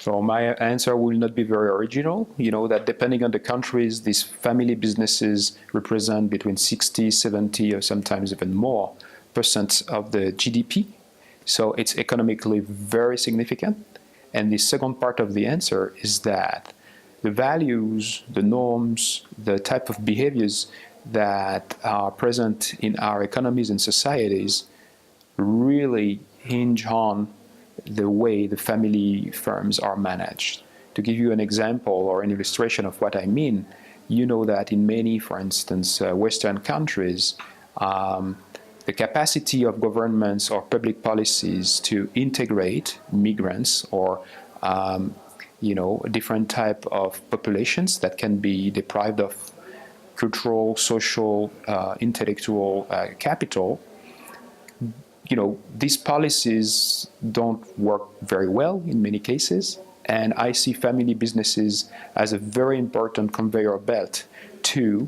So my answer will not be very original. You know that depending on the countries, these family businesses represent between 60, 70, or sometimes even more % of the GDP. So it's economically very significant. And the second part of the answer is that the values, the norms, the type of behaviors that are present in our economies and societies really hinge on the way the family firms are managed. To give you an example or an illustration of what I mean, you know that in many, for instance, Western countries, the capacity of governments or public policies to integrate migrants or different type of populations that can be deprived of cultural, social, intellectual capital, these policies don't work very well in many cases, and I see family businesses as a very important conveyor belt to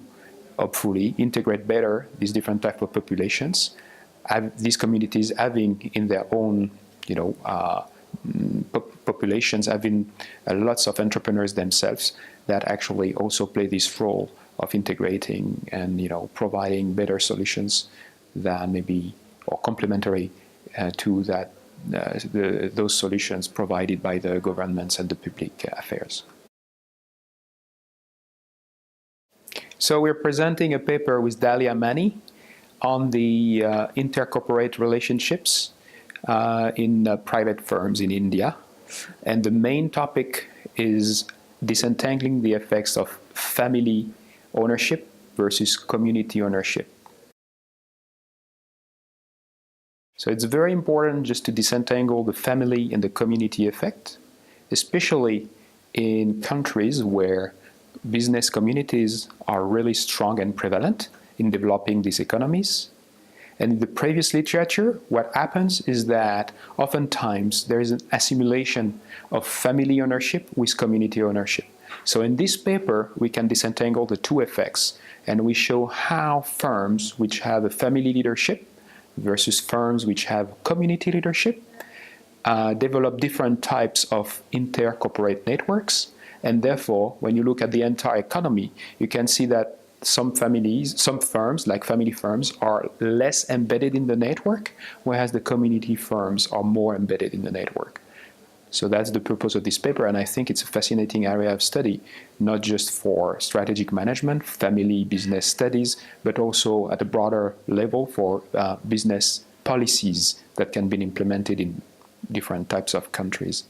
hopefully integrate better these different type of populations, these communities having in their own, populations, having lots of entrepreneurs themselves that actually also play this role of integrating and, providing better solutions than maybe or complementary to that those solutions provided by the governments and the public affairs. So we're presenting a paper with Dalia Mani on the intercorporate relationships in private firms in India. And the main topic is disentangling the effects of family ownership versus community ownership. So it's very important just to disentangle the family and the community effect, especially in countries where business communities are really strong and prevalent in developing these economies. And in the previous literature, what happens is that oftentimes there is an assimilation of family ownership with community ownership. So in this paper, we can disentangle the two effects, and we show how firms which have a family leadership versus firms which have community leadership develop different types of intercorporate networks. And therefore, when you look at the entire economy, you can see that some firms, like family firms, are less embedded in the network, whereas the community firms are more embedded in the network. So that's the purpose of this paper, and I think it's a fascinating area of study, not just for strategic management, family business studies, but also at a broader level for business policies that can be implemented in different types of countries.